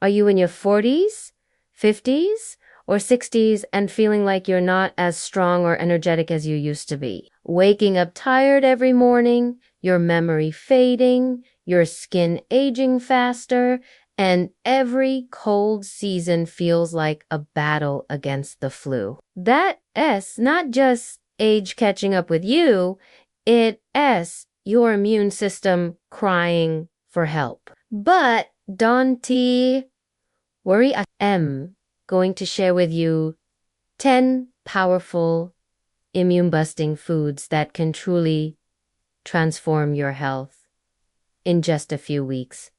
Are you in your 40s, 50s, or 60s and feeling like you're not as strong or energetic as you used to be? Waking up tired every morning, your memory fading, your skin aging faster, and every cold season feels like a battle against the flu. That's not just age catching up with you, it's your immune system crying for help. But don't worry, I am going to share with you 10 powerful immune-busting foods that can truly transform your health in just a few weeks.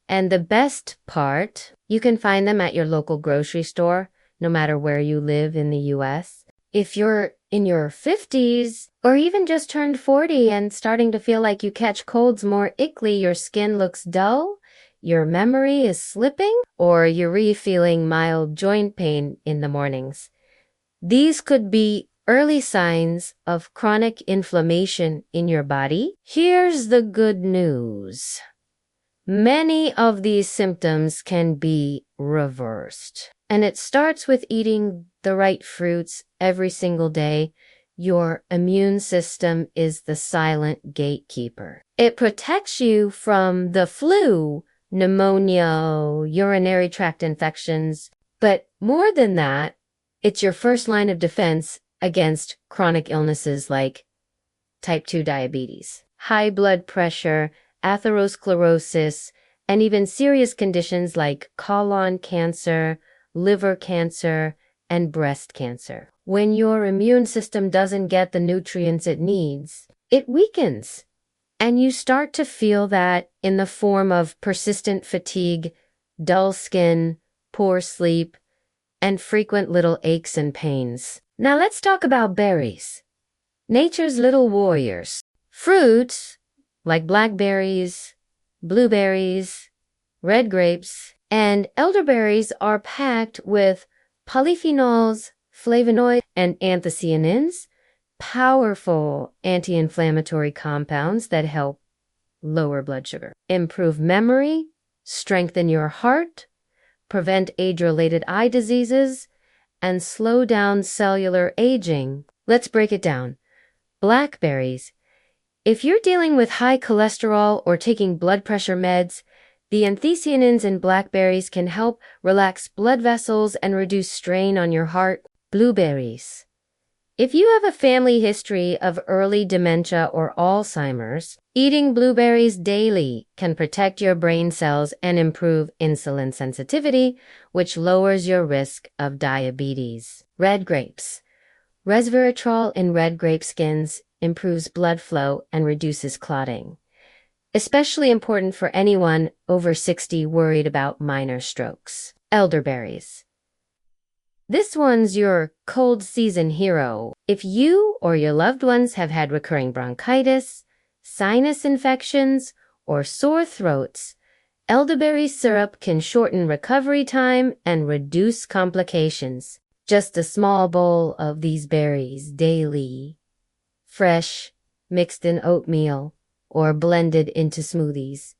And the best part, you can find them at your local grocery store, no matter where you live in the US. If you're in your 50s or even just turned 40 and starting to feel like you catch colds more icky, your skin looks dull, your memory is slipping, or you're feeling mild joint pain in the mornings, these could be early signs of chronic inflammation in your body. Here's the good news. Many of these symptoms can be reversed, and it starts with eating the right fruits every single day. Your immune system is the silent gatekeeper. It protects you from the flu, pneumonia, urinary tract infections, but more than that, it's your first line of defense against chronic illnesses like type 2 diabetes, high blood pressure, atherosclerosis, and even serious conditions like colon cancer, liver cancer, and breast cancer. When your immune system doesn't get the nutrients it needs, it weakens. And you start to feel that in the form of persistent fatigue, dull skin, poor sleep, and frequent little aches and pains. Now let's talk about berries. Nature's little warriors. Fruits like blackberries, blueberries, red grapes, and elderberries are packed with polyphenols, flavonoids, and anthocyanins, powerful anti-inflammatory compounds that help lower blood sugar, improve memory, strengthen your heart, prevent age-related eye diseases, and slow down cellular aging. Let's break it down. Blackberries. If you're dealing with high cholesterol or taking blood pressure meds, the anthocyanins in blackberries can help relax blood vessels and reduce strain on your heart. Blueberries. If you have a family history of early dementia or Alzheimer's, eating blueberries daily can protect your brain cells and improve insulin sensitivity, which lowers your risk of diabetes. Red grapes. Resveratrol in red grape skins improves blood flow and reduces clotting, especially important for anyone over 60 worried about minor strokes. Elderberries. This one's your cold season hero. If you or your loved ones have had recurring bronchitis, sinus infections, or sore throats, elderberry syrup can shorten recovery time and reduce complications. Just a small bowl of these berries daily, fresh, mixed in oatmeal, or blended into smoothies,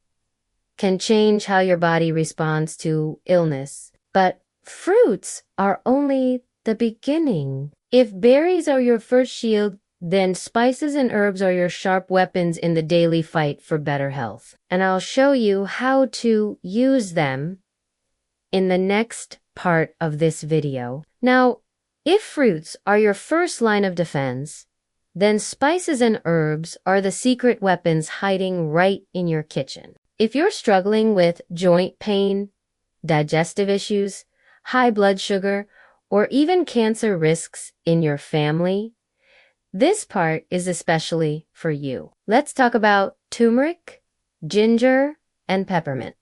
can change how your body responds to illness. But fruits are only the beginning. If berries are your first shield, then spices and herbs are your sharp weapons in the daily fight for better health. And I'll show you how to use them in the next part of this video. Now, if fruits are your first line of defense, then spices and herbs are the secret weapons hiding right in your kitchen. If you're struggling with joint pain, digestive issues, high blood sugar, or even cancer risks in your family, this part is especially for you. Let's talk about turmeric, ginger, and peppermint.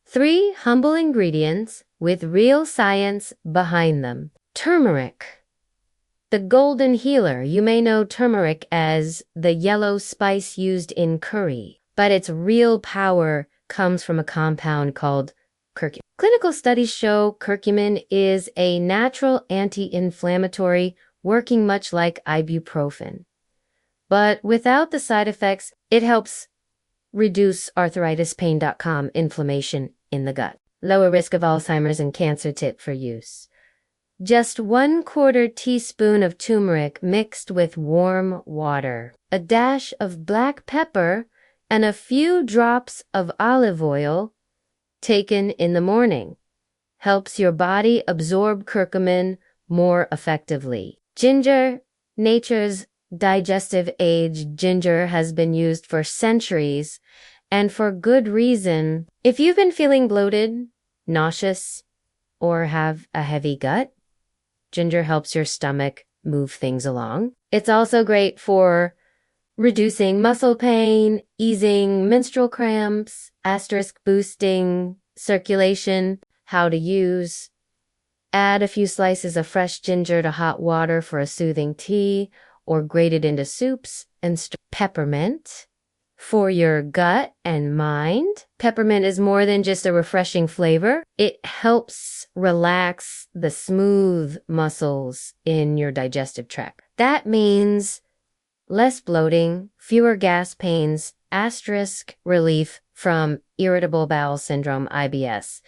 3 humble ingredients with real science behind them. Turmeric. The golden healer. You may know turmeric as the yellow spice used in curry, but its real power comes from a compound called curcumin. Clinical studies show curcumin is a natural anti-inflammatory working much like ibuprofen. But without the side effects, it helps reduce arthritis pain.com inflammation in the gut. lower risk of Alzheimer's and cancer tip for use. Just 1/4 teaspoon of turmeric mixed with warm water, a dash of black pepper, and a few drops of olive oil taken in the morning. Helps your body absorb curcumin more effectively. Ginger, nature's digestive aid. Ginger has been used for centuries, and for good reason. If you've been feeling bloated, nauseous, or have a heavy gut, ginger helps your stomach move things along. It's also great for reducing muscle pain, easing menstrual cramps, boosting circulation. How to use: add a few slices of fresh ginger to hot water for a soothing tea, or grate it into soups and stir. Peppermint. For your gut and mind, peppermint is more than just a refreshing flavor. It helps relax the smooth muscles in your digestive tract. That means less bloating, fewer gas pains, relief from irritable bowel syndrome, IBS.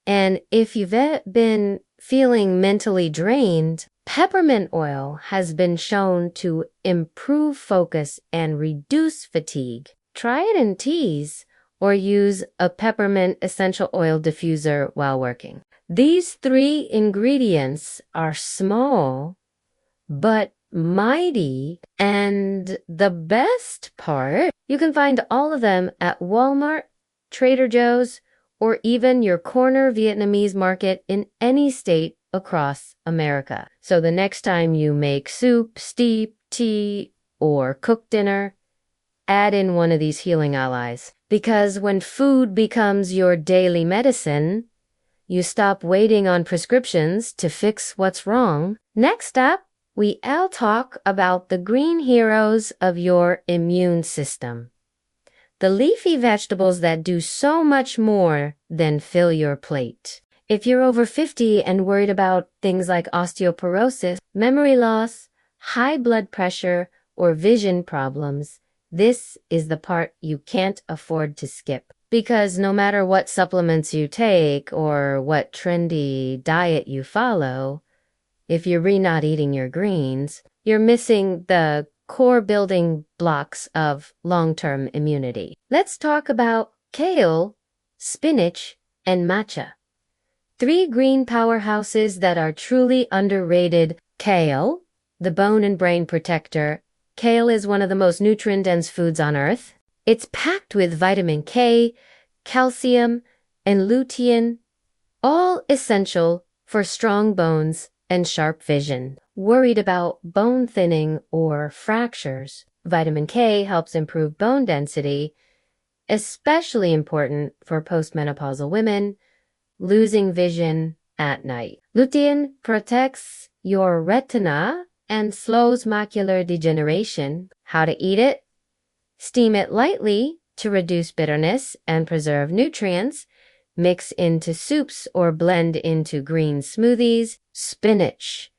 And if you've been feeling mentally drained, peppermint oil has been shown to improve focus and reduce fatigue. Try it in teas or use a peppermint essential oil diffuser while working. These 3 ingredients are small but mighty, and the best part, you can find all of them at Walmart, Trader Joe's, or even your corner Vietnamese market in any state across America. So the next time you make soup, steep, tea, or cook dinner, add in one of these healing allies. Because when food becomes your daily medicine, you stop waiting on prescriptions to fix what's wrong. Next up, I'll talk about the green heroes of your immune system. The leafy vegetables that do so much more than fill your plate. If you're over 50 and worried about things like osteoporosis, memory loss, high blood pressure, or vision problems, this is the part you can't afford to skip. Because no matter what supplements you take or what trendy diet you follow, if you're not eating your greens, you're missing the core building blocks of long-term immunity. Let's talk about kale, spinach, and matcha. 3 green powerhouses that are truly underrated. Kale, the bone and brain protector. Kale is one of the most nutrient-dense foods on earth. It's packed with vitamin K, calcium, and lutein, all essential for strong bones and sharp vision. Worried about bone thinning or fractures? Vitamin K helps improve bone density, especially important for postmenopausal women losing vision at night. Lutein protects your retina and slows macular degeneration. How to eat it? Steam it lightly to reduce bitterness and preserve nutrients. Mix into soups or blend into green smoothies. Spinach.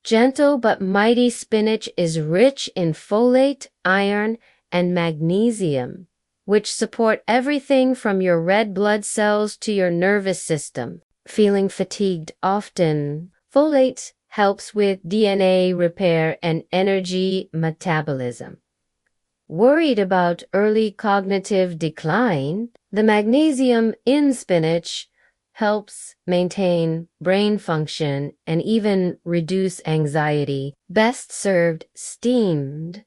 Gentle but mighty spinach is rich in folate, iron, and magnesium, which support everything from your red blood cells to your nervous system. Feeling fatigued often? Folate helps with DNA repair and energy metabolism. Worried about early cognitive decline? The magnesium in spinach helps maintain brain function and even reduce anxiety. Best served steamed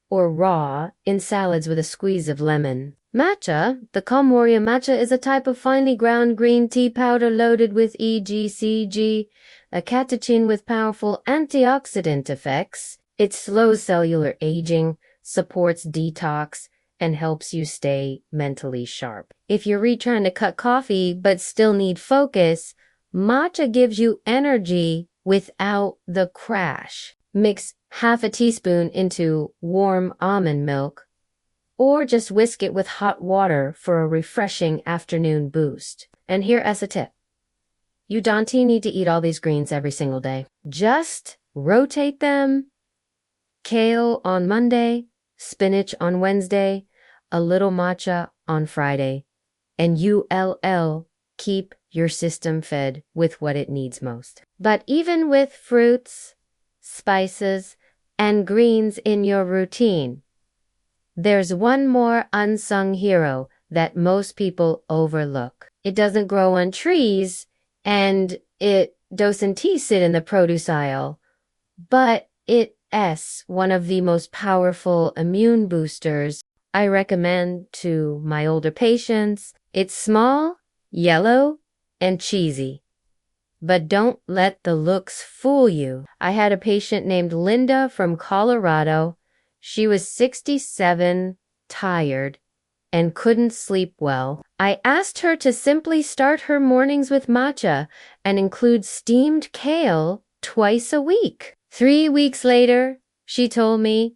or raw in salads with a squeeze of lemon. Matcha, the calm warrior matcha, is a type of finely ground green tea powder loaded with EGCG, a catechin with powerful antioxidant effects. It slows cellular aging, supports detox, and helps you stay mentally sharp. If you're trying to cut coffee but still need focus, matcha gives you energy without the crash. Mix half a teaspoon into warm almond milk, or just whisk it with hot water for a refreshing afternoon boost. And here as a tip, you don't need to eat all these greens every single day. Just rotate them. Kale on Monday, spinach on Wednesday, a little matcha on Friday, and keep your system fed with what it needs most. But even with fruits, spices, and greens in your routine, there's one more unsung hero that most people overlook. It doesn't grow on trees, and it doesn't sit in the produce aisle, but it's one of the most powerful immune boosters I recommend to my older patients. It's small, yellow, and cheesy. But don't let the looks fool you. I had a patient named Linda from Colorado. She was 67, tired, and couldn't sleep well. I asked her to simply start her mornings with matcha and include steamed kale twice a week. 3 weeks later, she told me,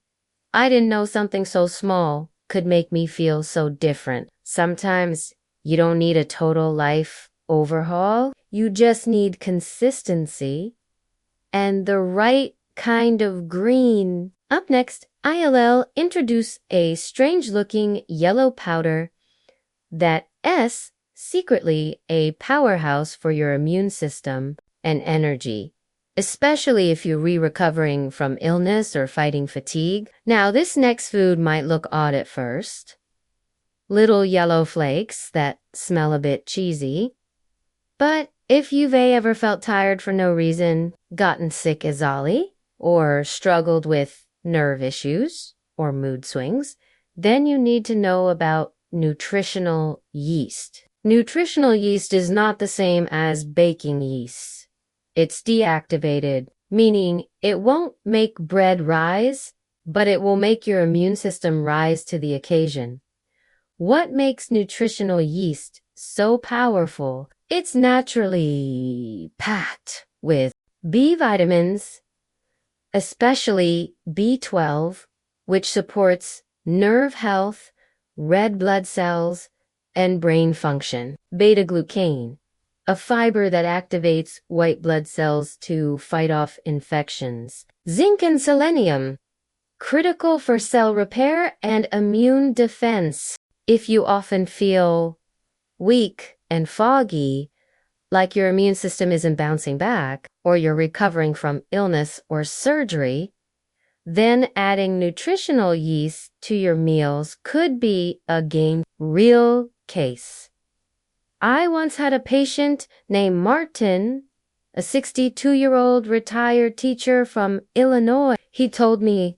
I didn't know something so small could make me feel so different. Sometimes you don't need a total life overhaul. You just need consistency and the right kind of green. Up next, ILL introduce a strange-looking yellow powder that's secretly a powerhouse for your immune system and energy, especially if you're recovering from illness or fighting fatigue. Now, this next food might look odd at first. Little yellow flakes that smell a bit cheesy. But if you've ever felt tired for no reason, gotten sick as Ollie, or struggled with nerve issues or mood swings, then you need to know about nutritional yeast. Nutritional yeast is not the same as baking yeast. It's deactivated, meaning it won't make bread rise, but it will make your immune system rise to the occasion. What makes nutritional yeast so powerful? It's naturally packed with B vitamins, especially B12, which supports nerve health, red blood cells, and brain function. Beta-glucan, a fiber that activates white blood cells to fight off infections. Zinc and selenium, critical for cell repair and immune defense. If you often feel weak and foggy, like your immune system isn't bouncing back, or you're recovering from illness or surgery, then adding nutritional yeast to your meals could be a real case. I once had a patient named Martin, a 62-year-old retired teacher from Illinois. He told me,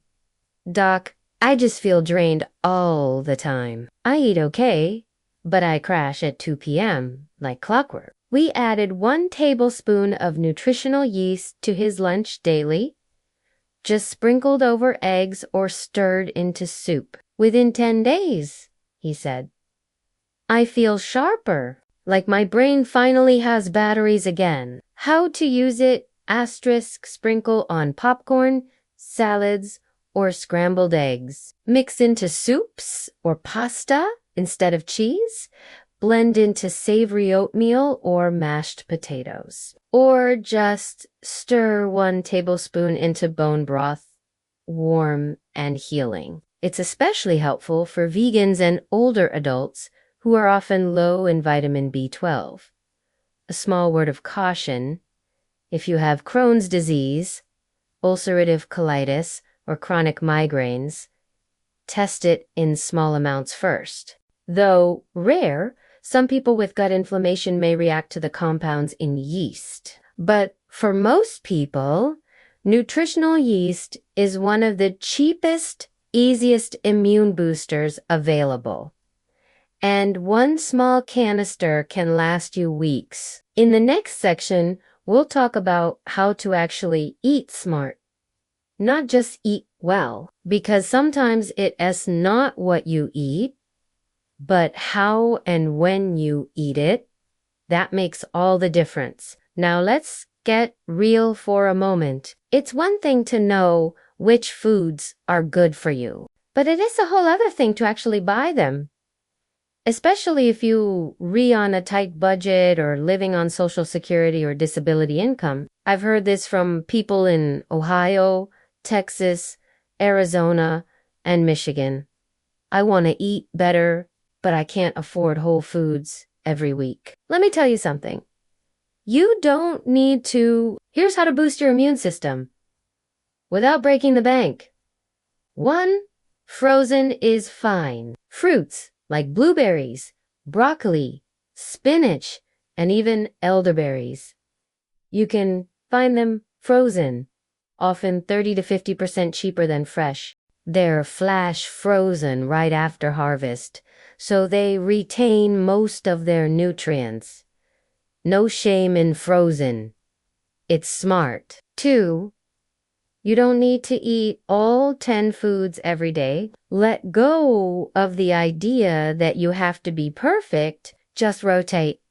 Doc, I just feel drained all the time. I eat okay, but I crash at 2 p.m. like clockwork. We added 1 tablespoon of nutritional yeast to his lunch daily, just sprinkled over eggs or stirred into soup. Within 10 days, he said, I feel sharper, like my brain finally has batteries again. How to use it? Sprinkle on popcorn, salads, or scrambled eggs. Mix into soups or pasta instead of cheese. Blend into savory oatmeal or mashed potatoes. Or just stir 1 tablespoon into bone broth, warm and healing. It's especially helpful for vegans and older adults who are often low in vitamin B12. A small word of caution: if you have Crohn's disease, ulcerative colitis, or chronic migraines, test it in small amounts first. Though rare, some people with gut inflammation may react to the compounds in yeast. But for most people, nutritional yeast is one of the cheapest, easiest immune boosters available. And 1 small canister can last you weeks. In the next section, we'll talk about how to actually eat smart, not just eat well, because sometimes it's not what you eat, but how and when you eat it. That makes all the difference. Now let's get real for a moment. It's one thing to know which foods are good for you, but it is a whole other thing to actually buy them. Especially if you on a tight budget or living on Social Security or disability income. I've heard this from people in Ohio, Texas, Arizona, and Michigan. I want to eat better, but I can't afford Whole Foods. every week. Let me tell you something. You don't need to. Here's how to boost your immune system without breaking the bank. 1. Frozen is fine. Fruits like blueberries, broccoli, spinach, and even elderberries. You can find them frozen, often 30 to 50% cheaper than fresh. They're flash frozen right after harvest, so they retain most of their nutrients. No shame in frozen. It's smart. 2. You don't need to eat all 10 foods every day. Let go of the idea that you have to be perfect. Just rotate.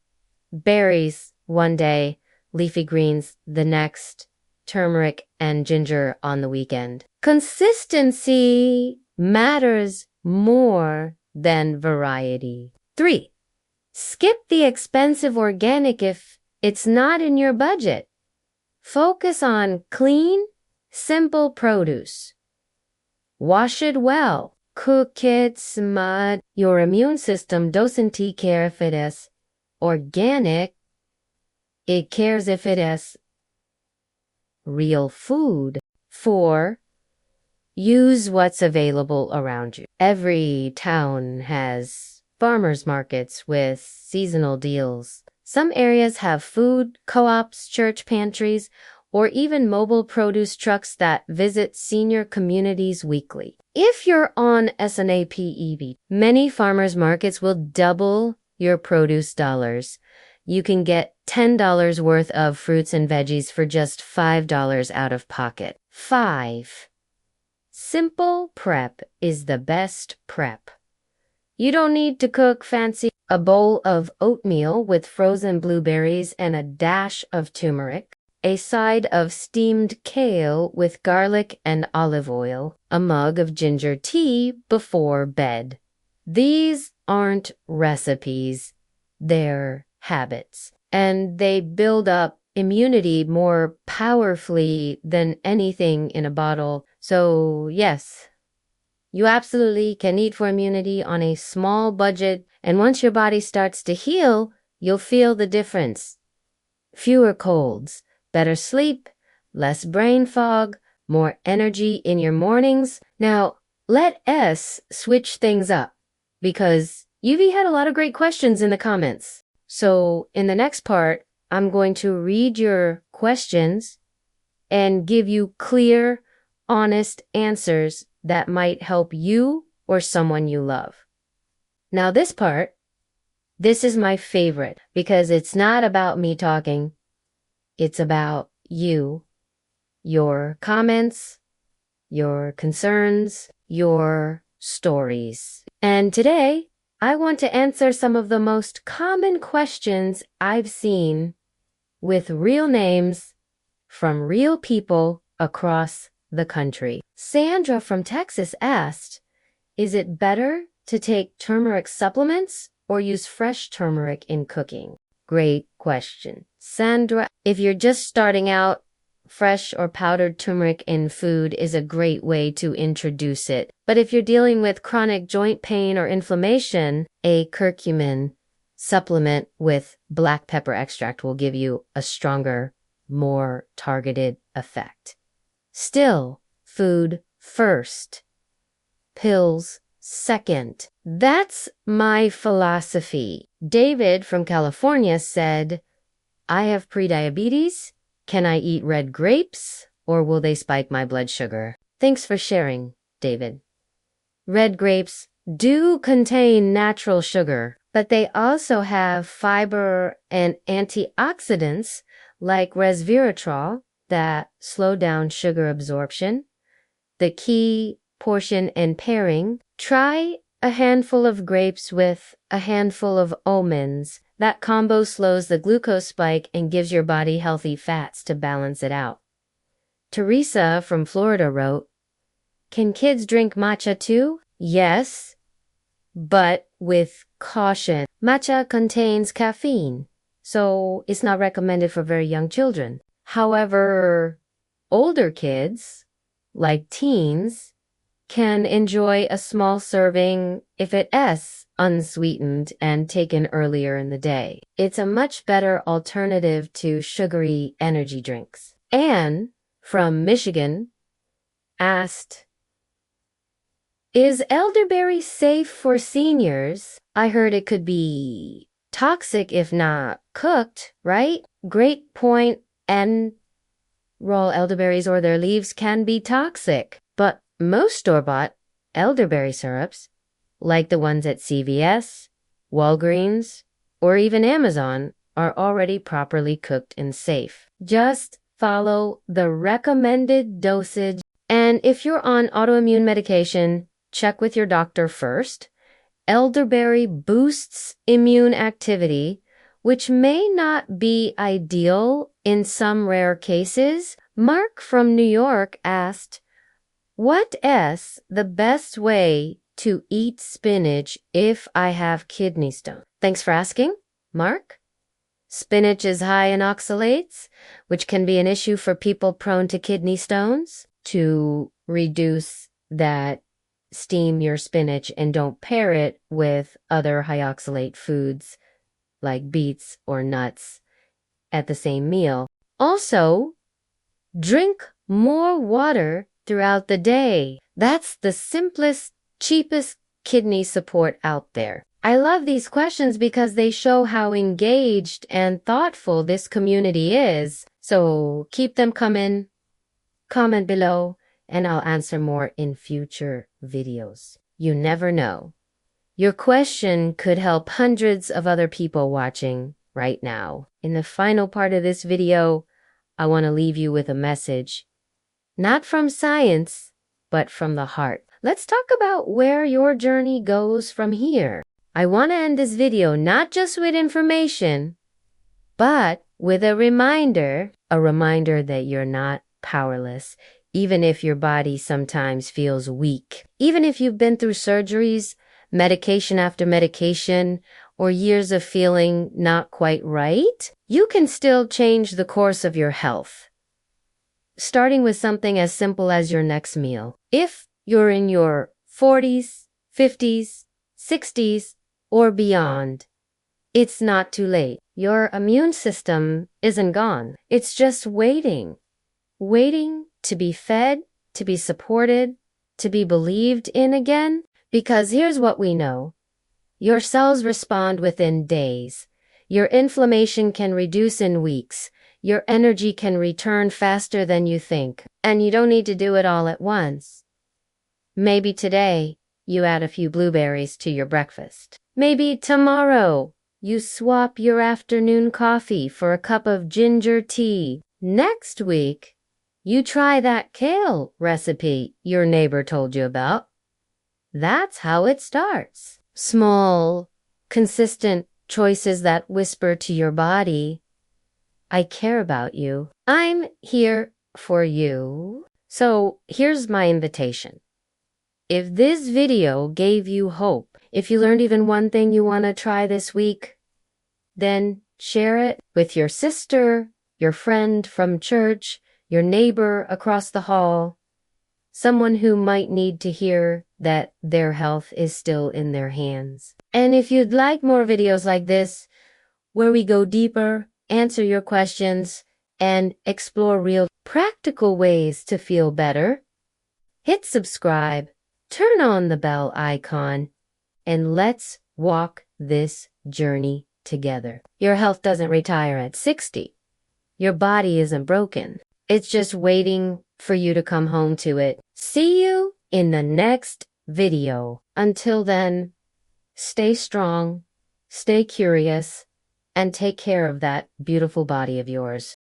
Berries one day, leafy greens the next, turmeric and ginger on the weekend. Consistency matters more than variety. 3. Skip the expensive organic if it's not in your budget. Focus on clean, simple produce. Wash it well. Cook it, smud. Your immune system doesn't care if it is organic. It cares if it is real food. 4. Use what's available around you. Every town has farmers markets with seasonal deals. Some areas have food co-ops, church pantries, or even mobile produce trucks that visit senior communities weekly. If you're on SNAP, many farmers markets will double your produce dollars. You can get $10 worth of fruits and veggies for just $5 out of pocket. 5. Simple prep is the best prep. You don't need to cook fancy. A bowl of oatmeal with frozen blueberries and a dash of turmeric. A side of steamed kale with garlic and olive oil. A mug of ginger tea before bed. These aren't recipes. They're habits. And they build up immunity more powerfully than anything in a bottle. So yes, you absolutely can eat for immunity on a small budget, and once your body starts to heal, you'll feel the difference. Fewer colds, better sleep, less brain fog, more energy in your mornings. Now, let us switch things up, because you've had a lot of great questions in the comments. So in the next part, I'm going to read your questions and give you clear, honest answers that might help you or someone you love. Now this part, this is my favorite because it's not about me talking. It's about you, your comments, your concerns, your stories. And today, I want to answer some of the most common questions I've seen with real names from real people across the country. Sandra from Texas asked, is it better to take turmeric supplements or use fresh turmeric in cooking? Great question. Sandra, if you're just starting out, fresh or powdered turmeric in food is a great way to introduce it. But if you're dealing with chronic joint pain or inflammation, a curcumin supplement with black pepper extract will give you a stronger, more targeted effect. Still, food first, pills second. That's my philosophy. David from California said, I have prediabetes. Can I eat red grapes or will they spike my blood sugar? Thanks for sharing, David. Red grapes do contain natural sugar, but they also have fiber and antioxidants like resveratrol that slow down sugar absorption. The key portion and pairing, try a handful of grapes with a handful of almonds. That combo slows the glucose spike and gives your body healthy fats to balance it out. Teresa from Florida wrote, can kids drink matcha too? Yes, but with caution. Matcha contains caffeine, so it's not recommended for very young children. However, older kids, like teens, can enjoy a small serving if it is unsweetened and taken earlier in the day. It's a much better alternative to sugary energy drinks. Anne from Michigan asked, is elderberry safe for seniors? I heard it could be toxic if not cooked, right? Great point. And raw elderberries or their leaves can be toxic, but most store-bought elderberry syrups, like the ones at CVS, Walgreens, or even Amazon, are already properly cooked and safe. Just follow the recommended dosage. And if you're on autoimmune medication, check with your doctor first. Elderberry boosts immune activity, which may not be ideal in some rare cases. Mark from New York asked, what is the best way to eat spinach if I have kidney stone? Thanks for asking, Mark. Spinach is high in oxalates, which can be an issue for people prone to kidney stones. To reduce that, steam your spinach and don't pair it with other high oxalate foods like beets or nuts at the same meal. Also, drink more water throughout the day. That's the simplest, cheapest kidney support out there. I love these questions because they show how engaged and thoughtful this community is. So keep them coming. Comment below and I'll answer more in future videos. You never know. Your question could help hundreds of other people watching right now. In the final part of this video, I want to leave you with a message. Not from science, but from the heart. Let's talk about where your journey goes from here. I want to end this video not just with information, but with a reminder that you're not powerless, even if your body sometimes feels weak. Even if you've been through surgeries, medication after medication, or years of feeling not quite right, you can still change the course of your health. Starting with something as simple as your next meal. If you're in your 40s, 50s, 60s, or beyond, it's not too late. Your immune system isn't gone. It's just waiting to be fed, to be supported, to be believed in again. Because here's what we know. Your cells respond within days. Your inflammation can reduce in weeks. Your energy can return faster than you think. And you don't need to do it all at once. Maybe today, you add a few blueberries to your breakfast. Maybe tomorrow, you swap your afternoon coffee for a cup of ginger tea. Next week, you try that kale recipe your neighbor told you about. That's how it starts. Small, consistent choices that whisper to your body, I care about you. I'm here for you. So here's my invitation. If this video gave you hope, if you learned even one thing you want to try this week, then share it with your sister, your friend from church, your neighbor across the hall, someone who might need to hear that their health is still in their hands. And if you'd like more videos like this, where we go deeper, answer your questions, and explore real practical ways to feel better, hit subscribe, turn on the bell icon, and let's walk this journey together. Your health doesn't retire at 60. Your body isn't broken. It's just waiting for you to come home to it. See you in the next video. Until then, stay strong, stay curious, and take care of that beautiful body of yours.